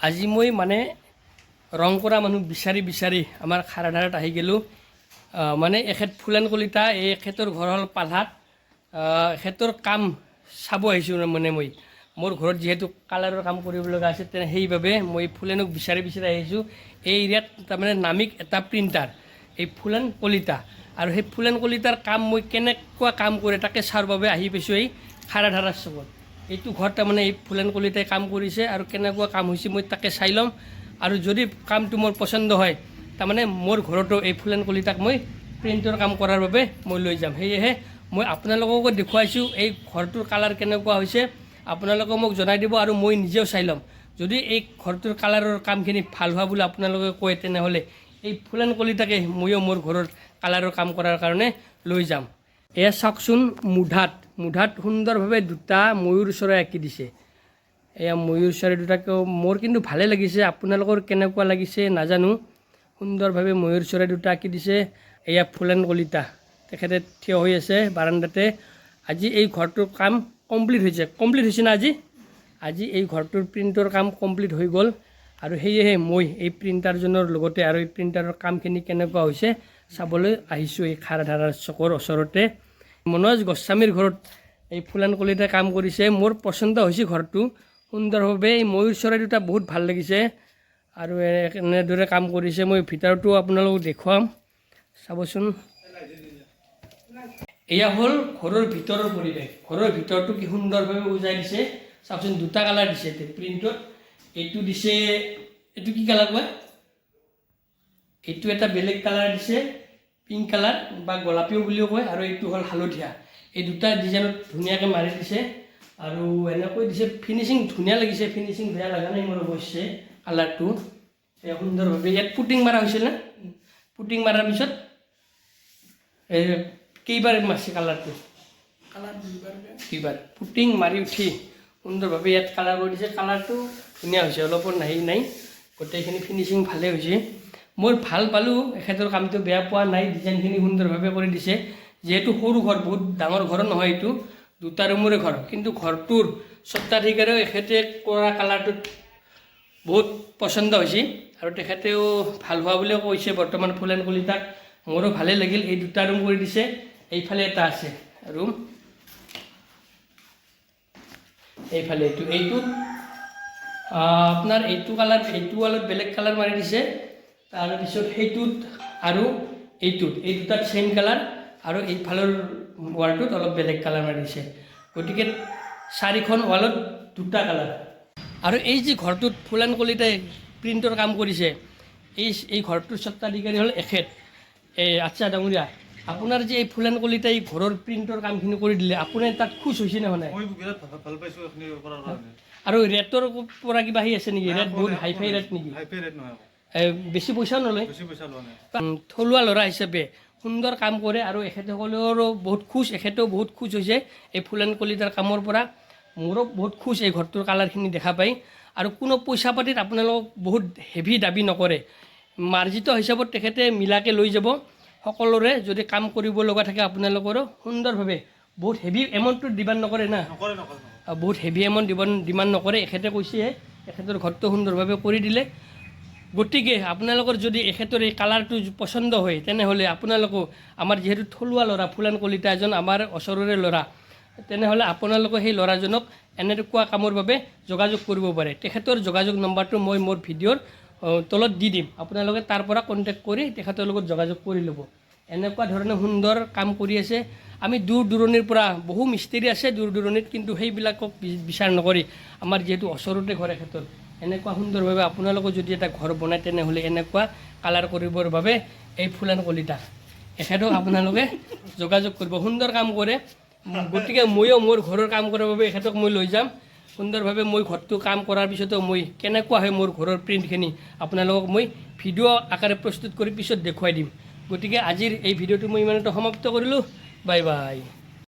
আজি মই মানে ৰং কৰা মানুহ বিচাৰি বিচাৰি আমাৰ খাৰাধাৰত আহি গ'লোঁ। মানে এখেত ফুলেন কলিতা, এখেতৰ ঘৰ হ'ল পালহাট। এখেতৰ কাম চাব আহিছোঁ মানে মই মোৰ ঘৰত যিহেতু কালাৰৰ কাম কৰিব লগা আছে, সেইবাবে মই ফুলেনক বিচাৰি বিচাৰি আহিছোঁ। এই এৰিয়াত তাৰমানে নামিক এটা প্ৰিণ্টাৰ, এই ফুলেন কলিতা, আৰু সেই ফুলেন কলিতাৰ কাম মই কেনেকুৱা কাম কৰে তাকে চাৰ বাবে আহি পাইছোঁ এই খাৰাধাৰাৰ চকত। এইটো ঘৰত তাৰমানে এই ফুলেন কলিতাই কাম কৰিছে আৰু কেনেকুৱা কাম হৈছে মই তাকে চাই ল'ম। আৰু যদি কামটো মোৰ পচন্দ হয়, তাৰমানে মোৰ ঘৰতো এই ফুলেন কলিতাক মই প্ৰিণ্টৰ কাম কৰাৰ বাবে মই লৈ যাম। সেয়েহে মই আপোনালোককো দেখুৱাইছোঁ এই ঘৰটোৰ কালাৰ কেনেকুৱা হৈছে, আপোনালোকে মোক জনাই দিব আৰু মই নিজেও চাই ল'ম। যদি এই ঘৰটোৰ কালাৰৰ কামখিনি ভাল হোৱা বুলি আপোনালোকে কয়, তেনেহ'লে এই ফুলেন কলিতাকে ময়ো মোৰ ঘৰৰ কালাৰৰ কাম কৰাৰ কাৰণে লৈ যাম। এয়া চাওকচোন, মুধাত সুন্দৰভাৱে দুটা ময়ূৰ চৰাই আঁকি দিছে। এয়া ময়ূৰ চৰাই দুটাকেও মোৰ কিন্তু ভালে লাগিছে, আপোনালোকৰ কেনেকুৱা লাগিছে নাজানো। সুন্দৰভাৱে ময়ূৰ চৰাই দুটা আঁকি দিছে। এয়া ফুলেন কলিতা, তেখেতে থিয় হৈ আছে বাৰাণ্ডাতে। আজি এই ঘৰটোৰ কাম কমপ্লিট হৈছে না আজি এই ঘৰটোৰ প্ৰিণ্টৰ কাম কমপ্লিট হৈ গ'ল। আৰু সেয়েহে মই এই প্ৰিণ্টাৰজনৰ লগতে আৰু এই প্ৰিণ্টাৰৰ কামখিনি কেনেকুৱা হৈছে চাবলৈ আহিছোঁ এই খাৰাধাৰাৰ চকৰ ওচৰতে। মনোজ গোস্বামীৰ ঘৰত এই ফুলেন কলিতাই কাম কৰিছে। মোৰ পচন্দ হৈছে ঘৰটো সুন্দৰভাৱে। এই ময়ূৰ চৰাই দুটা বহুত ভাল লাগিছে আৰু এনেদৰে কাম কৰিছে। মই ভিতৰতো আপোনালোকক দেখুৱাম, চাবচোন। এয়া হ'ল ঘৰৰ ভিতৰৰ পৰিৱেশ। ঘৰৰ ভিতৰটো কি সুন্দৰভাৱে বুজাই দিছে, চাওকচোন। দুটা কালাৰ দিছে প্ৰিণ্টত। এইটো দিছে, এইটো কি কালাৰ কয়, এইটো এটা বেলেগ কালাৰ দিছে, পিংক কালাৰ বা গোলাপীও বুলিও কয়, আৰু এইটো হ'ল হালধীয়া। এই দুটা ডিজাইনত ধুনীয়াকৈ মাৰি দিছে আৰু এনেকৈ দিছে। ফিনিচিং ধুনীয়া লাগিছে, ফিনিচিং বেয়া লগা নাই মোৰ অৱশ্যে। কালাৰটো সুন্দৰভাৱে ইয়াত পুটিং মাৰা হৈছিল না, পুটিং মৰাৰ পিছত কেইবাৰ মাৰিছে কালাৰটো, দুইবাৰ পুটিং মাৰি উঠি সুন্দৰভাৱে ইয়াত কালাৰ কৰি দিছে। কালাৰটো ধুনীয়া হৈছে, অলপো নাই, গোটেইখিনি ফিনিচিং ভালে হৈছে। মই ভাল পালোঁ এখেতৰ কামটো, বেয়া পোৱা নাই। ডিজাইনখিনি সুন্দৰভাৱে কৰি দিছে। যিহেতু সৰু ঘৰ, বহুত ডাঙৰ ঘৰ নহয়, এইটো দুটা ৰুমৰে ঘৰ, কিন্তু ঘৰটোৰ স্বত্বাধিকাৰেও এখেতে কৰা কালাৰটোত বহুত পচন্দ হৈছে আৰু তেখেতেও ভাল হোৱা বুলিও কৈছে বৰ্তমান ফুলেন কলিতাক। মোৰো ভালেই লাগিল। এই দুটা ৰুম কৰি দিছে, এইফালে এটা আছে ৰুম, এইফালে এইটোত আপোনাৰ এইটো কালাৰ, এইটো অলপ বেলেগ কালাৰ মাৰি দিছে। তাৰপিছত সেইটোত আৰু এইটোত, এই দুটাত ছেইম কালাৰ, আৰু এইফালৰ ৱালটোত অলপ বেলেগ কালাৰ মাৰি দিছে। গতিকে 4খন ৱালত দুটা কালাৰ। আৰু এই যে ঘৰটোত ফুলেন কলিতাই প্ৰিণ্টৰ কাম কৰিছে, এই ঘৰটোৰ স্বত্বাধিকাৰী হ'ল এখেত। আচ্ছা ডাঙৰীয়া, আপোনাৰ যে এই ফুলেন কলিতাই ঘৰৰ প্ৰিণ্টৰ কামখিনি কৰি দিলে, আপোনাৰ তাত খুচ হৈছে নে নাই? ভাল পাইছোঁ এইখিনি কৰাৰ কাৰণে। আৰু ৰেটৰ পৰা কিবা আহি আছে নেকি? ৰেট বহুত হাই ৰেট নেকি? ৰেট নহয়, বেছি পইচাও নলয়। বেছি পইচা লোৱা নাই। থলুৱা ল'ৰা হিচাপে সুন্দৰ কাম কৰে আৰু এখেতসকলৰো বহুত খুচ, এখেতেও বহুত খুচ হৈছে এই ফুলেন কলিতাৰ কামৰ পৰা। মোৰো বহুত খুচ এই ঘৰটোৰ কালাৰখিনি দেখা পাই। আৰু কোনো পইচা পাতিত আপোনালোকক বহুত হেভি দাবী নকৰে, মাৰ্জিত হিচাপত তেখেতে মিলাকৈ লৈ যাব। সকলোৰে যদি কাম কৰিব লগা থাকে আপোনালোকৰো সুন্দৰভাৱে, বহুত হেভি এমাউণ্টটো ডিমাণ্ড নকৰে না, বহুত হেভি এমাউণ্ট ডিমাণ্ড নকৰে। এখেতে কৈছে এখেতৰ ঘৰটো সুন্দৰভাৱে কৰি দিলে। গতিকে আপোনালোকৰ যদি এখেতৰ এই কালাৰটো পচন্দ হয়, তেনেহ'লে আপোনালোকেও, আমাৰ যিহেতু থলুৱা ল'ৰা ফুলেন কলিতা এজন আমাৰ ওচৰৰে ল'ৰা, তেনেহ'লে আপোনালোকে সেই ল'ৰাজনক এনেকুৱা কামৰ বাবে যোগাযোগ কৰিব পাৰে। তেখেতৰ যোগাযোগ নম্বৰটো মই মোৰ ভিডিঅ'ৰ তলত দি দিম, আপোনালোকে তাৰ পৰা কণ্টেক্ট কৰি তেখেতৰ লগত যোগাযোগ কৰি ল'ব। এনেকুৱা ধৰণে সুন্দৰ কাম কৰি আছে। আমি দূৰ দূৰণিৰ পৰা, বহু মিস্ত্ৰী আছে দূৰ দূৰণিত, কিন্তু সেইবিলাকক বিচাৰ নকৰি আমাৰ যিহেতু ওচৰতে ঘৰ এখেতৰ, এনেকুৱা সুন্দৰভাৱে আপোনালোকে যদি এটা ঘৰ বনায়, তেনেহ'লে এনেকুৱা কালাৰ কৰিবৰ বাবে এই ফুলেন কলিতা এখেতক আপোনালোকে যোগাযোগ কৰিব। সুন্দৰ কাম কৰে। গতিকে ময়ো মোৰ ঘৰৰ কাম কৰাৰ বাবে এখেতক মই লৈ যাম। সুন্দৰভাৱে মই ঘৰটো কাম কৰাৰ পিছতো মই কেনেকুৱা হয় মোৰ ঘৰৰ প্ৰিণ্টখিনি আপোনালোকক মই ভিডিঅ' আকাৰে প্ৰস্তুত কৰি পিছত দেখুৱাই দিম। গতিকে আজিৰ এই ভিডিঅ'টো মই ইমানতে সমাপ্ত কৰিলোঁ। Bye bye.